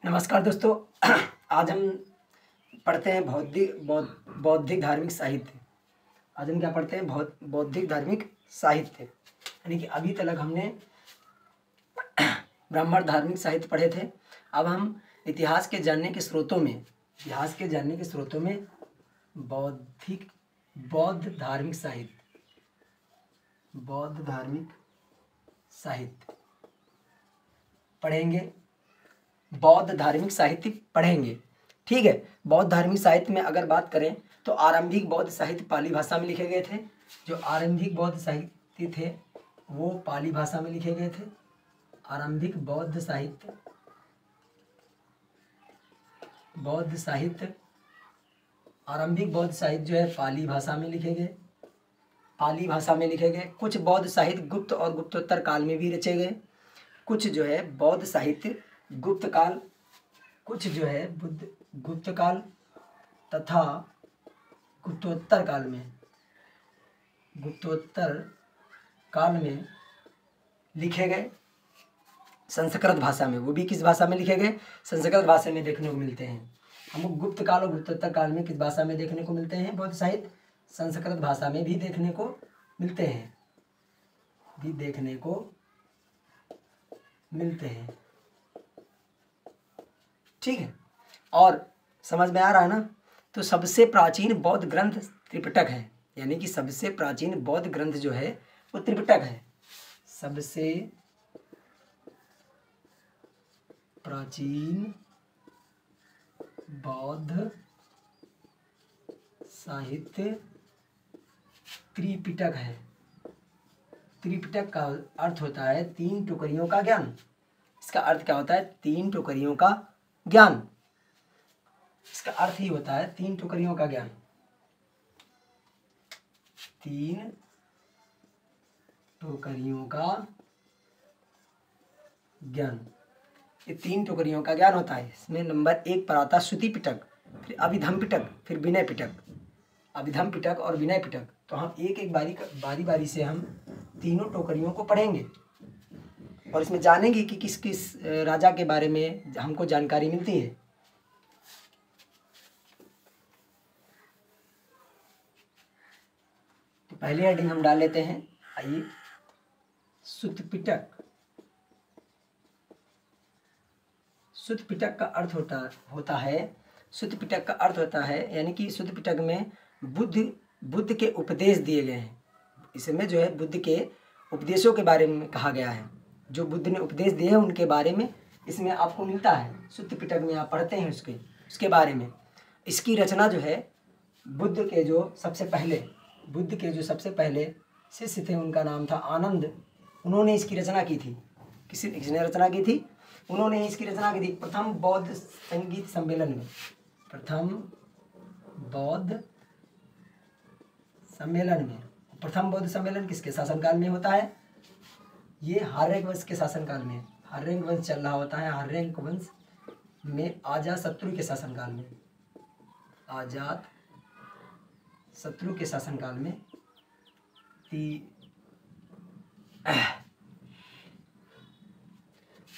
नमस्कार दोस्तों। आज हम पढ़ते हैं बौद्धिक धार्मिक साहित्य। आज हम क्या पढ़ते हैं? बौद्धिक धार्मिक साहित्य। यानी कि अभी तक हमने ब्राह्मण धार्मिक साहित्य पढ़े थे। अब हम इतिहास के जानने के स्रोतों में बौद्ध धार्मिक साहित्य पढ़ेंगे। बौद्ध धार्मिक साहित्य पढ़ेंगे, ठीक है। बौद्ध धार्मिक साहित्य में अगर बात करें तो आरंभिक बौद्ध साहित्य पाली भाषा में लिखे गए थे। जो आरंभिक बौद्ध साहित्य थे वो पाली भाषा में लिखे गए थे। आरंभिक बौद्ध साहित्य जो है पाली भाषा में लिखे गए। कुछ बौद्ध साहित्य गुप्त और गुप्तोत्तर काल में भी रचे गए। कुछ जो है बौद्ध साहित्य गुप्त काल, कुछ जो है गुप्त काल तथा गुप्तोत्तर काल में लिखे गए संस्कृत भाषा में। वो भी किस भाषा में लिखे गए? संस्कृत भाषा में देखने को मिलते हैं। हम गुप्त काल और गुप्तोत्तर काल में किस भाषा में देखने को मिलते हैं? बौद्ध साहित्य संस्कृत भाषा में भी देखने को मिलते हैं, ठीक है। और समझ में आ रहा है ना? तो सबसे प्राचीन बौद्ध ग्रंथ त्रिपिटक है। यानी कि सबसे प्राचीन बौद्ध ग्रंथ जो है वो त्रिपिटक है। सबसे प्राचीन बौद्ध साहित्य त्रिपिटक है। त्रिपिटक का अर्थ होता है 3 टोकरियों का ज्ञान। इसका अर्थ क्या होता है? 3 टोकरियों का ज्ञान। इसका अर्थ ही होता है 3 टोकरियों का ज्ञान। 3 टोकरियों का ज्ञान। ये 3 टोकरियों का ज्ञान होता है। इसमें नंबर 1 पर आता है श्रुति पिटक, फिर अभिधम पिटक, फिर विनय पिटक। अभिधम पिटक और विनय पिटक। तो हम एक बारी से हम तीनों टोकरियों को पढ़ेंगे और इसमें जानेंगे कि किस किस राजा के बारे में हमको जानकारी मिलती है। तो पहले हेडिंग हम डाल लेते हैं। आइए, सुत्त पिटक। सुत्त पिटक का अर्थ होता है यानी कि सुत्त पिटक में बुद्ध के उपदेश दिए गए हैं। इसमें जो है बुद्ध के उपदेशों के बारे में कहा गया है। जो बुद्ध ने उपदेश दिए हैं उनके बारे में इसमें आपको मिलता है। सुत्त पिटक में आप पढ़ते हैं उसके बारे में। इसकी रचना जो है बुद्ध के जो सबसे पहले शिष्य थे, उनका नाम था आनंद। उन्होंने इसकी रचना की थी। किसने रचना की थी? उन्होंने इसकी रचना की थी प्रथम बौद्ध संगीत सम्मेलन में। प्रथम बौद्ध सम्मेलन किसके शासनकाल में होता है? ये हार्यंक वंश के शासनकाल में। हार्यंक वंश चल रहा होता है। हार्यंक वंश में अजातशत्रु के शासनकाल में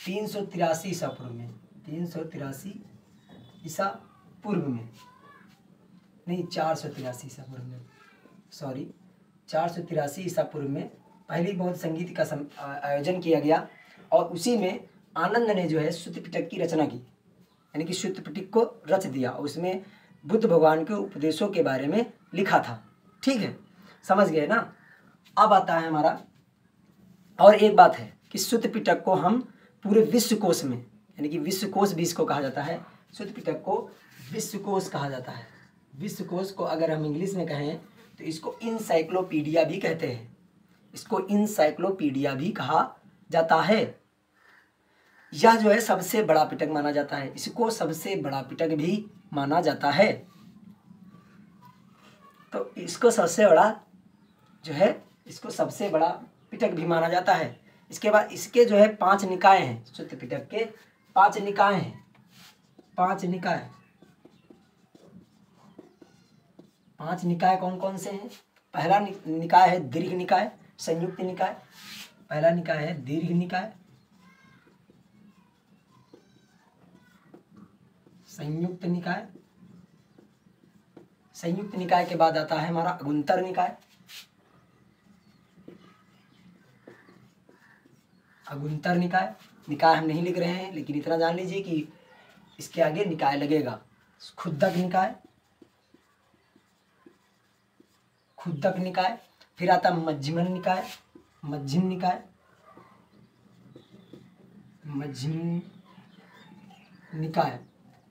383 ईसा पूर्व में। 483 ईसा पूर्व में 483 ईसा पूर्व में पहली बौद्ध संगीत का आयोजन किया गया और उसी में आनंद ने जो है सुत्त पिटक की रचना की। यानी कि सुत्त पिटक को रच दिया और उसमें बुद्ध भगवान के उपदेशों के बारे में लिखा था, ठीक है। समझ गए ना? अब आता है हमारा और एक बात है कि सुत्त पिटक को हम पूरे विश्वकोश में, यानी कि विश्वकोश भी इसको कहा जाता है। सुत्त पिटक को विश्वकोश कहा जाता है। विश्वकोश को अगर हम इंग्लिश में कहें तो इसको इंसाइक्लोपीडिया भी कहते हैं। इसको इंसाइक्लोपीडिया भी कहा जाता है। यह जो है सबसे बड़ा पिटक माना जाता है। इसको सबसे बड़ा पिटक भी माना जाता है। तो इसको सबसे बड़ा पिटक भी माना जाता है। इसके बाद इसके जो है 5 निकाय हैं। सुत्त पिटक के 5 निकाय हैं। 5 निकाय कौन कौन से हैं? पहला निकाय है दीर्घ निकाय, संयुक्त निकाय। पहला निकाय है दीर्घ निकाय, संयुक्त निकाय। संयुक्त निकाय के बाद आता है हमारा अगुंतर निकाय। अगुंतर निकाय, निकाय हम नहीं लिख रहे हैं लेकिन इतना जान लीजिए कि इसके आगे निकाय लगेगा। खुद्दक निकाय, खुद्दक निकाय। फिर आता मध्यमन निकाय, मध्यम निकाय, मध्यम निकाय।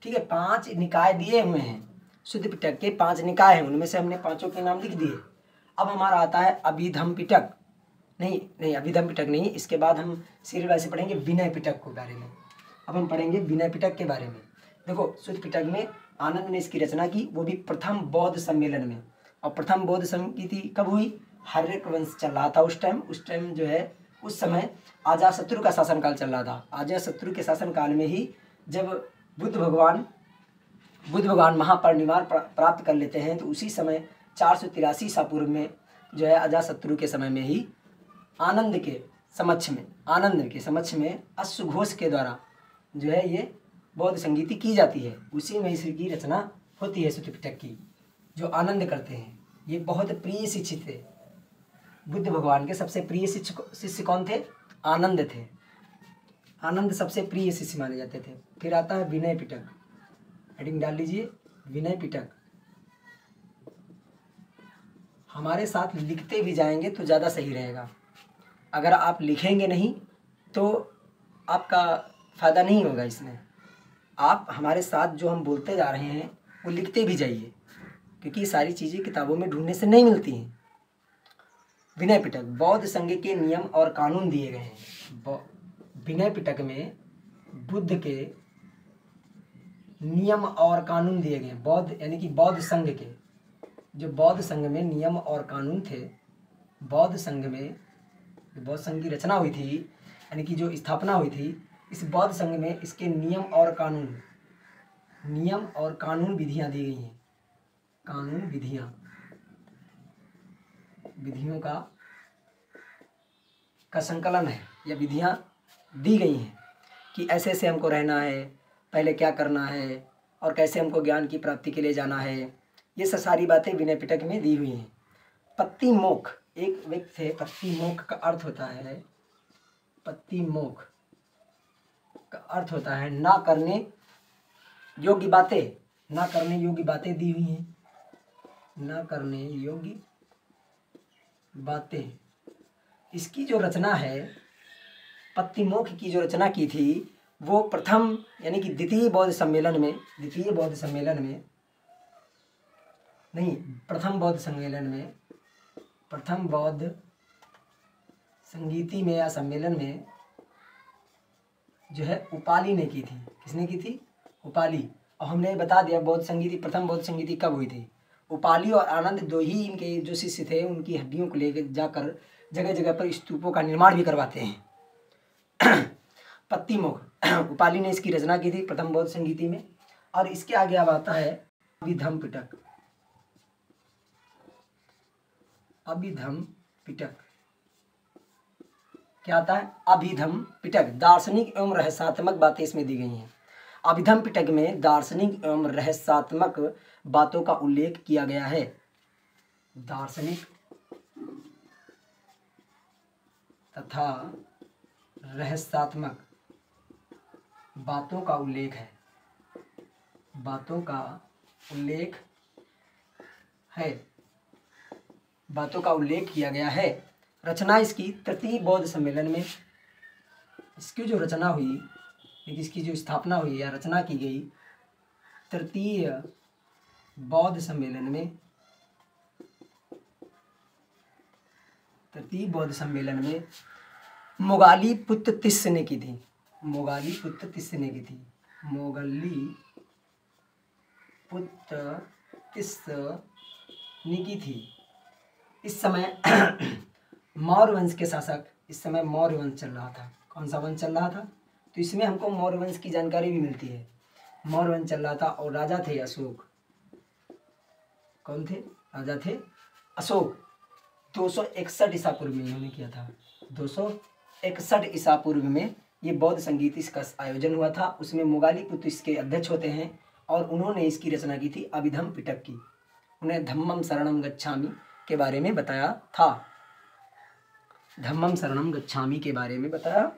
ठीक है, 5 निकाय दिए हुए हैं शुद्ध पिटक के, 5 निकाय हैं, उनमें से हमने 5 के नाम लिख दिए। अब हमारा आता है अभिधम पिटक, नहीं अभिधम पिटक नहीं, इसके बाद हम सीरियल वाइज से पढ़ेंगे विनय पिटक के बारे में। अब हम पढ़ेंगे विनय पिटक के बारे में। देखो, शुद्ध पिटक में आनंद ने इसकी रचना की, वो भी प्रथम बौद्ध सम्मेलन में। और प्रथम बौद्ध संगीति कब हुई? हर्यक वंश चल रहा था उस टाइम जो है, उस समय अजातशत्रु का शासनकाल चल रहा था। अजातशत्रु के शासनकाल में ही जब बुद्ध भगवान महापरिनिर्वाण प्राप्त कर लेते हैं, तो उसी समय 483 ईसा पूर्व में जो है अजातशत्रु के समय में ही आनंद के समक्ष में अश्वघोष के द्वारा जो है ये बौद्ध संगीति की जाती है। उसी में इसकी रचना होती है शुद्ध पिटक की, जो आनंद करते हैं। ये बहुत प्रिय शिक्षित थे, बुद्ध भगवान के सबसे प्रिय शिष्य कौन थे? आनंद थे। आनंद सबसे प्रिय शिष्य माने जाते थे। फिर आता है विनय पिटक, हेडिंग डाल लीजिए विनय पिटक। हमारे साथ लिखते भी जाएंगे तो ज़्यादा सही रहेगा, अगर आप लिखेंगे नहीं तो आपका फ़ायदा नहीं होगा इसमें। आप हमारे साथ जो हम बोलते जा रहे हैं वो लिखते भी जाइए, क्योंकि ये सारी चीज़ें किताबों में ढूंढने से नहीं मिलती हैं। विनय पिटक, बौद्ध संघ के नियम और कानून दिए गए हैं। विनय पिटक में बुद्ध के नियम और कानून दिए गए। बौद्ध यानी कि बौद्ध संघ के, जो बौद्ध संघ में नियम और कानून थे, बौद्ध संघ की रचना हुई थी, यानी कि जो स्थापना हुई थी, इस बौद्ध संघ में इसके नियम और कानून विधियां दी गई हैं। कानून विधियों का संकलन है, या विधियां दी गई हैं कि ऐसे ऐसे हमको रहना है, पहले क्या करना है, और कैसे हमको ज्ञान की प्राप्ति के लिए जाना है। ये सारी बातें विनय पिटक में दी हुई हैं। पत्तिमोक्ष, एक व्यक्ति थे, पत्तिमोक्ष का अर्थ होता है ना करने योग्य बातें दी हुई हैं। ना करने योग्य बातें, इसकी जो रचना है, पत्तिमोक्ष की जो रचना की थी, वो प्रथम यानी कि प्रथम बौद्ध संगीति में या सम्मेलन में जो है उपाली ने की थी। किसने की थी? उपाली। और हमने बता दिया प्रथम बौद्ध संगीति कब हुई थी। उपाली और आनंद दो ही इनके जो शिष्य थे, उनकी हड्डियों को लेकर जाकर जगह जगह पर स्तूपों का निर्माण भी करवाते हैं। पत्तिमोक्ष, उपाली ने इसकी रचना की थी प्रथम बौद्ध संगीति में। और इसके आगे अब आता है अभिधम पिटक। क्या आता है? अभिधम पिटक। दार्शनिक एवं रहस्यात्मक बातें इसमें दी गई हैं। अभिधम पिटक में दार्शनिक एवं रहस्यात्मक बातों का उल्लेख किया गया है। दार्शनिक तथा रहस्यात्मक बातों का उल्लेख किया गया है। रचना इसकी तृतीय बौद्ध सम्मेलन में, इसकी जो रचना हुई, इसकी जो स्थापना हुई या रचना की गई तृतीय बौद्ध सम्मेलन में मोगालीपुत्र तिस्स ने की थी। इस समय मौर्य वंश के शासक, इस समय मौर्य वंश चल रहा था। कौन सा वंश चल रहा था? तो इसमें हमको मौर्य वंश की जानकारी भी मिलती है। मौर्य वंश चल रहा था और राजा थे अशोक। कौन थे? राजा थे अशोक। 261 ईसा पूर्व में इन्होंने किया था। 261 ईसा पूर्व में ये बौद्ध संगीत इसका आयोजन हुआ था। उसमें मोगालीपुत्र इसके अध्यक्ष होते हैं और उन्होंने इसकी रचना की थी अभिधम पिटक की। उन्हें धम्मम शरणम गच्छामि के बारे में बताया था। धम्मम शरणम गच्छामि के बारे में बताया।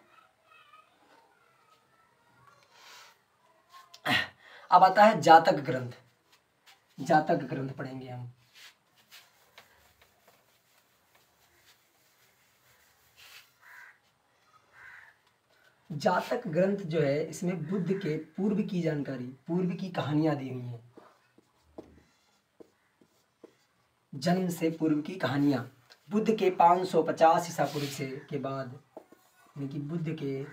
अब आता है जातक ग्रंथ। जातक ग्रंथ पढ़ेंगे हम। जातक ग्रंथ जो है, इसमें बुद्ध के पूर्व की जानकारी, पूर्व की कहानियां दी हुई हैं। जन्म से पूर्व की कहानियां, बुद्ध के 550 ईसा पूर्व से के बाद, यानी कि बुद्ध के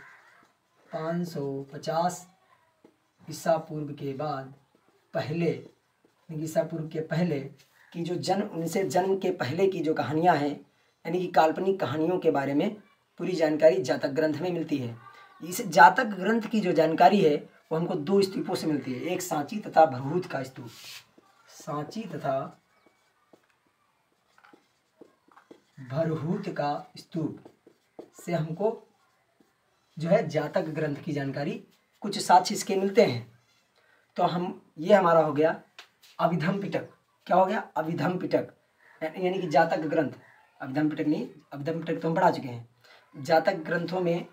550 ईसा पूर्व के बाद पहले, यानी कि ईसा पूर्व के पहले की जो जन्म, उनसे जन्म के पहले की जो कहानियां हैं, यानी कि काल्पनिक कहानियों के बारे में पूरी जानकारी जातक ग्रंथ में मिलती है। इस जातक ग्रंथ की जो जानकारी है वो हमको दो स्तूपों से मिलती है, एक सांची तथा भरहूत का स्तूप। सांची तथा भरहूत का स्तूप से हमको जो है जातक ग्रंथ की जानकारी, कुछ साक्ष्य इसके मिलते हैं। तो हम, ये हमारा हो गया अभिधम पिटक। क्या हो गया? अभिधम पिटक, यानी कि जातक ग्रंथ। अभिधम पिटक नहीं, अभिधम पिटक तो हम पढ़ा चुके हैं। जातक ग्रंथों में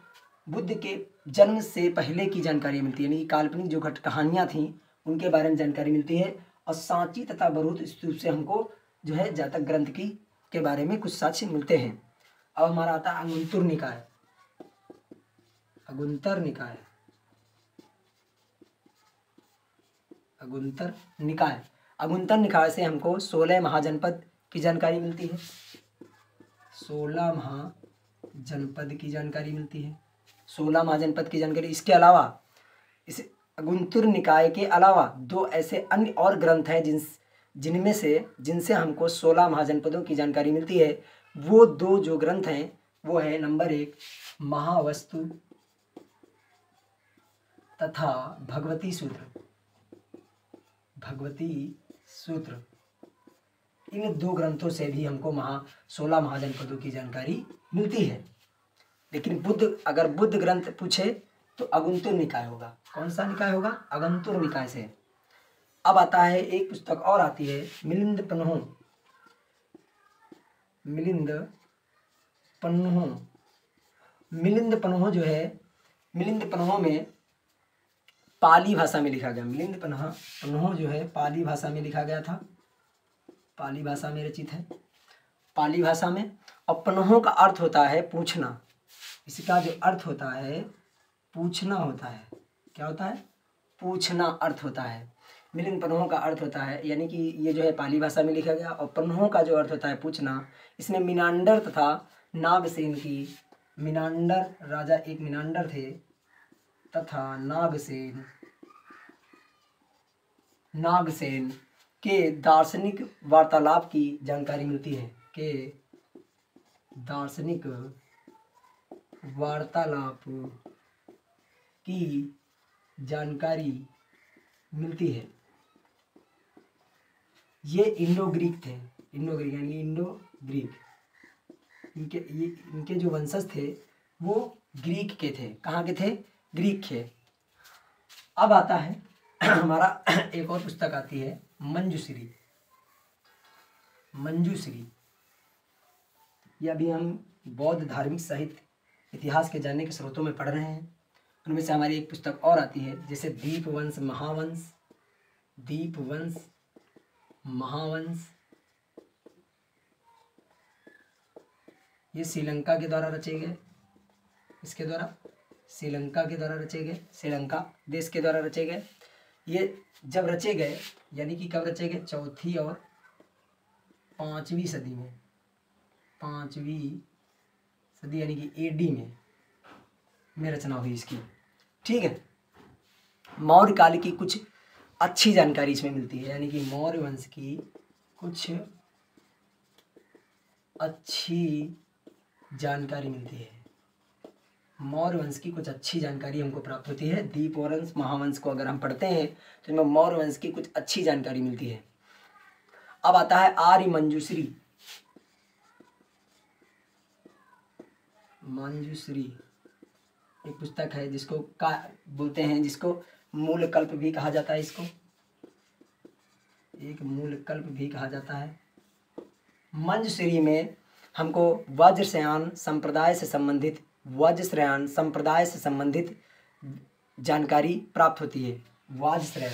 बुद्ध के जन्म से पहले की जानकारी मिलती है, यानी कि काल्पनिक जो घट कहानियाँ थीं उनके बारे में जानकारी मिलती है। और सांची तथा भरहूत स्तूप से हमको जो है जातक ग्रंथ की के बारे में कुछ साक्ष्य मिलते हैं। अब हमारा आता है अगुंतर निकाय। अगुंतर निकाय, अगुंतर निकाय। अगुंतर निकाय से हमको 16 महाजनपद की जानकारी मिलती है। 16 महाजनपद की जानकारी मिलती है। 16 महाजनपद की जानकारी। इसके अलावा, इस अगुंतर निकाय के अलावा दो ऐसे अन्य और ग्रंथ हैं जिनसे हमको 16 महाजनपदों की जानकारी मिलती है। वो दो जो ग्रंथ हैं वो है, नंबर 1 महावस्तु तथा भगवती सूत्र। भगवती सूत्र, इन दो ग्रंथों से भी हमको 16 महाजनपदों की जानकारी मिलती है। लेकिन अगर बुद्ध ग्रंथ पूछे तो अगुंतर निकाय होगा। कौन सा निकाय होगा? अगुंतर निकाय से। अब आता है एक पुस्तक और आती है, मिलिंद पन्हो। मिलिंद पन्हो। मिलिंद पन्हो जो है, मिलिंद पन्हो में पाली भाषा में लिखा गया। मिलिंद पन्हो जो है पाली भाषा में लिखा गया था, पाली भाषा में रचित है, पाली भाषा में। और पन्हो का अर्थ होता है पूछना। इसका जो अर्थ होता है पूछना होता है। क्या होता है? पूछना अर्थ होता है। मिलिंद पन्हो का अर्थ होता है, यानी कि ये जो है पाली भाषा में लिखा गया। और पन्हो का जो अर्थ होता है पूछना। इसमें मिनांडर तथा नागसेन की, मिनांडर राजा एक मिनांडर थे तथा नागसेन के दार्शनिक वार्तालाप की जानकारी मिलती है। के दार्शनिक वार्तालाप की जानकारी मिलती है। ये इंडो ग्रीक थे। इंडो ग्रीक यानी इंडो ग्रीक। इनके जो वंशज थे वो ग्रीक के थे। कहाँ के थे? ग्रीक के। अब आता है हमारा एक और पुस्तक आती है, मंजूश्री। मंजूश्री, ये अभी हम बौद्ध धार्मिक साहित्य इतिहास के जानने के स्रोतों में पढ़ रहे हैं। उनमें से हमारी एक पुस्तक और आती है, जैसे दीपवंश महावंश। दीपवंश महावंश, ये श्रीलंका के द्वारा रचे गए। इसके द्वारा श्रीलंका के द्वारा रचे गए, श्रीलंका देश के द्वारा रचे गए। ये जब रचे गए, यानी कि कब रचे गए? 4वीं और 5वीं सदी में। 5वीं सदी यानी कि AD में रचना हुई इसकी। ठीक है। मौर्य काल की कुछ अच्छी जानकारी इसमें मिलती है, यानी कि मौर्य वंश की कुछ अच्छी जानकारी मिलती है। मौर्य वंश की कुछ अच्छी जानकारी हमको प्राप्त होती है। दीपवंश महावंश को अगर हम पढ़ते हैं तो इसमें मौर्य वंश की कुछ अच्छी जानकारी मिलती है। अब आता है आर्य मंजूश्री। मंजूश्री एक पुस्तक है जिसको बोलते हैं, जिसको मूल कल्प भी कहा जाता है। इसको एक मूल कल्प भी कहा जाता है। मंजूश्री में हमको वज्रश्रयान संप्रदाय से संबंधित जानकारी प्राप्त होती है। वज्रयान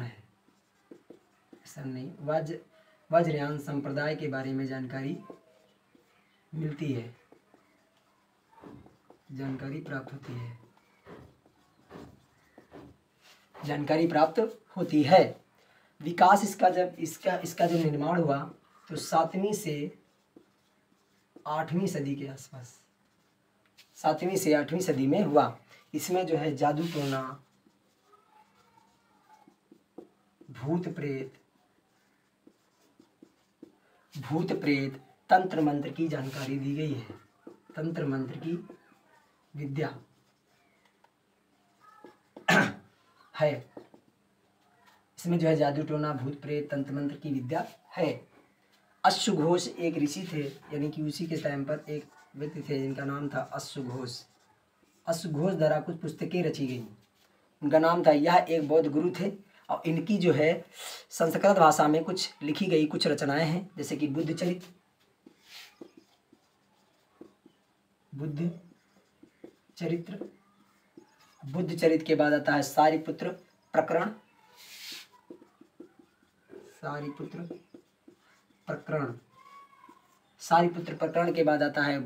है सर, नहीं, वज्रयान संप्रदाय के बारे में जानकारी मिलती है, जानकारी प्राप्त होती है। विकास इसका जब निर्माण हुआ तो 7वीं से 8वीं सदी के आसपास, 7वीं से 8वीं सदी में हुआ। इसमें जो है जादू टोना, भूत प्रेत, तंत्र मंत्र की जानकारी दी गई है। तंत्र मंत्र की विद्या है, इसमें जो है जादू टोना, भूत प्रेत, तंत्र मंत्र की विद्या है। अश्वघोष एक ऋषि थे, यानी कि उसी के टाइम पर एक व्यक्ति थे जिनका नाम था अश्वघोष। अश्वघोष द्वारा कुछ पुस्तकें रची गई, उनका नाम था, यह एक बौद्ध गुरु थे और इनकी जो है संस्कृत भाषा में कुछ लिखी गई कुछ रचनाएं हैं, जैसे कि बुद्ध चरित्र के बाद आता है सारिपुत्र प्रकरण, सारिपुत्र प्रकरण के बाद आता है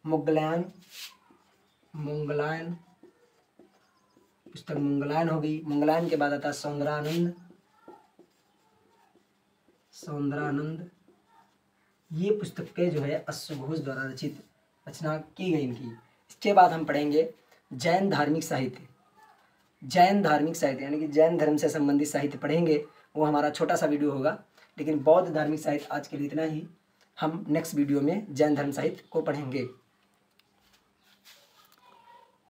मोगलायन पुस्तक मोगलायन हो गई। मोगलायन के बाद आता है सौंदरानंद। ये पुस्तकें जो है अश्वघोष द्वारा रचना की गई इनकी। इसके बाद हम पढ़ेंगे जैन धार्मिक साहित्य, यानी कि जैन धर्म से संबंधित साहित्य पढ़ेंगे। वो हमारा छोटा सा वीडियो होगा, लेकिन बौद्ध धार्मिक साहित्य आज के लिए इतना ही। हम नेक्स्ट वीडियो में जैन धर्म साहित्य को पढ़ेंगे।